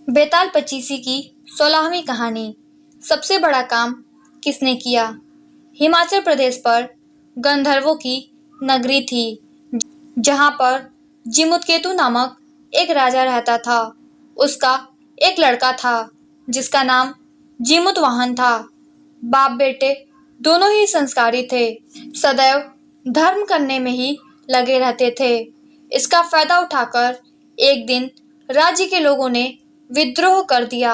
बेताल पचीसी की 16वीं कहानी। सबसे बड़ा काम किसने किया। हिमाचल प्रदेश पर गंधर्वों की नगरी थी, जहां पर जीमुतकेतु नामक एक राजा रहता था। उसका एक लड़का था जिसका नाम जीमुतवाहन था। बाप बेटे दोनों ही संस्कारी थे, सदैव धर्म करने में ही लगे रहते थे। इसका फायदा उठाकर एक दिन राज्य के लोगों ने विद्रोह कर दिया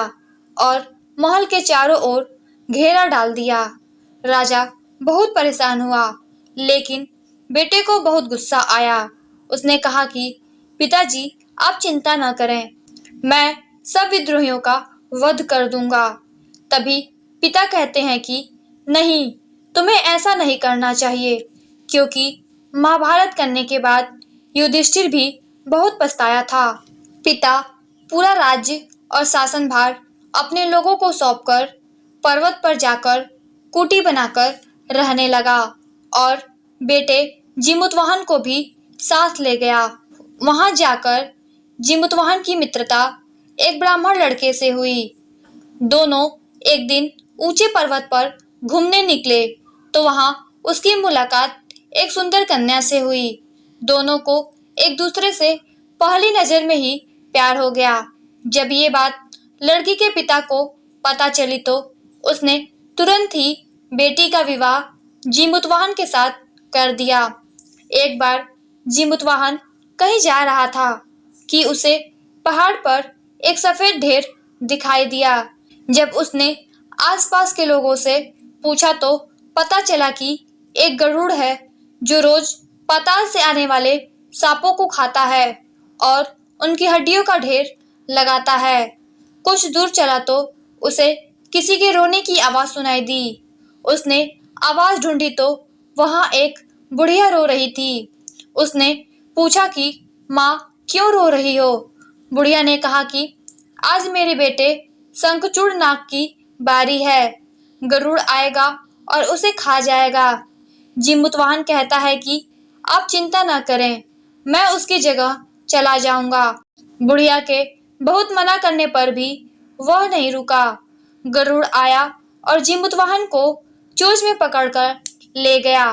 और महल के चारों ओर घेरा डाल दिया। राजा बहुत परेशान हुआ, लेकिन बेटे को बहुत गुस्सा आया। उसने कहा कि पिताजी, आप चिंता न करें, मैं सब विद्रोहियों का वध कर दूंगा। तभी पिता कहते हैं कि नहीं, तुम्हें ऐसा नहीं करना चाहिए, क्योंकि महाभारत करने के बाद युधिष्ठिर भी बहुत पछताया था। पिता पूरा राज्य और शासन भार अपने लोगों को सौंपकर पर्वत पर जाकर कुटी बनाकर रहने लगा और बेटे जीमुतवाहन को भी साथ ले गया। वहां जाकर जीमुतवाहन की मित्रता एक ब्राह्मण लड़के से हुई। दोनों एक दिन ऊंचे पर्वत पर घूमने निकले तो वहां उसकी मुलाकात एक सुंदर कन्या से हुई। दोनों को एक दूसरे से पहली नजर में ही प्यार हो गया। जब ये बात लड़की के पिता को पता चली तो उसने तुरंत ही बेटी का विवाह जीमुतवाहन के साथ कर दिया। एक बार जीमुतवाहन कहीं जा रहा था कि उसे पहाड़ पर एक सफेद ढेर दिखाई दिया। जब उसने आसपास के लोगों से पूछा तो पता चला कि एक गरुड़ है जो रोज पाताल से आने वाले सांपों को खाता है और उनकी हड्डियों का ढेर लगाता है। कुछ दूर चला तो उसे किसी के रोने की आवाज सुनाई दी। उसने आवाज ढूंढी तो वहां एक बुढ़िया रो रही थी। उसने पूछा कि माँ, क्यों रो रही हो। बुढ़िया ने कहा कि आज मेरे बेटे शंखचूड़ नाग की बारी है, गरुड़ आएगा और उसे खा जाएगा। जीमुतवाहन कहता है कि आप चिंता न करें, मैं उसकी जगह चला जाऊंगा। बुढ़िया के बहुत मना करने पर भी वह नहीं रुका। गरुड़ आया और जीमुतवाहन को चोंच में पकड़कर ले गया।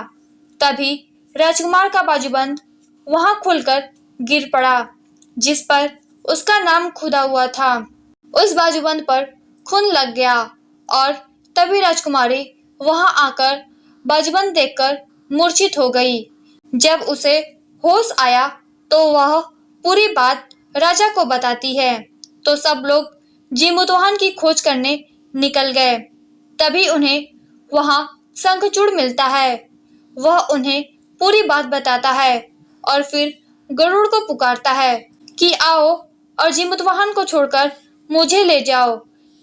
तभी राजकुमार का बाजूबंद वहां खुलकर गिर पड़ा, जिस पर उसका नाम खुदा हुआ था। उस बाजूबंद पर खून लग गया और तभी राजकुमारी वहां आकर बाजूबंद देखकर मूर्छित हो गई। जब उसे होश आया तो वह पूरी बात राजा को बताती है तो सब लोग जीमुतवाहन की खोज करने निकल गए। तभी उन्हें वहां शंखचूड़ मिलता है। वह उन्हें पूरी बात बताता है और फिर गरुड़ को पुकारता है कि आओ और जीमुतवाहन को छोड़कर मुझे ले जाओ,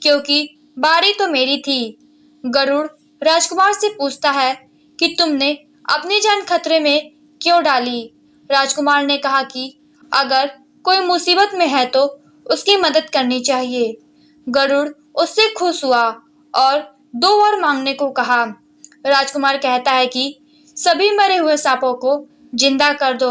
क्योंकि बारी तो मेरी थी। गरुड़ राजकुमार से पूछता है कि तुमने अपनी जान खतरे में क्यों डाली। राजकुमार ने कहा कि अगर कोई मुसीबत में है तो उसकी मदद करनी चाहिए। गरुड़ उससे खुश हुआ और 2 वर मांगने को कहा। राजकुमार कहता है कि सभी मरे हुए सांपों को जिंदा कर दो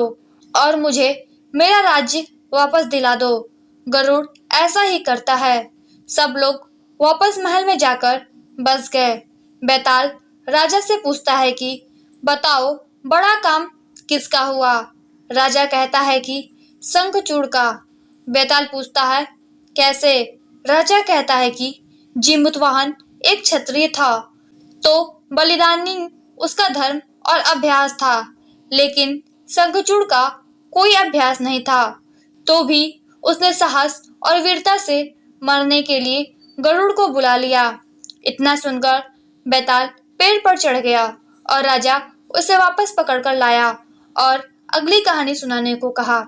और मुझे मेरा राज्य वापस दिला दो। गरुड़ ऐसा ही करता है। सब लोग वापस महल में जाकर बस गए। बेताल राजा से पूछता है कि बताओ, बड़ा काम किसका हुआ। राजा कहता है कि शंखचूड़ का। बेताल पूछता है कैसे। राजा कहता है कि जीमुतवाहन एक क्षत्रिय था, तो बलिदानी उसका धर्म और अभ्यास था, लेकिन शंखचूड़ का कोई अभ्यास नहीं था, तो भी उसने साहस और वीरता से मरने के लिए गरुड़ को बुला लिया। इतना सुनकर बेताल पेड़ पर चढ़ गया और राजा उसे वापस पकड़कर लाया और अगली कहानी सुनाने को कहा।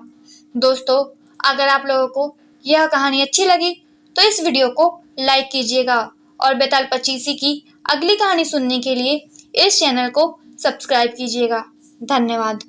दोस्तों, अगर आप लोगों को यह कहानी अच्छी लगी तो इस वीडियो को लाइक कीजिएगा और बेताल पचीसी की अगली कहानी सुनने के लिए इस चैनल को सब्सक्राइब कीजिएगा। धन्यवाद।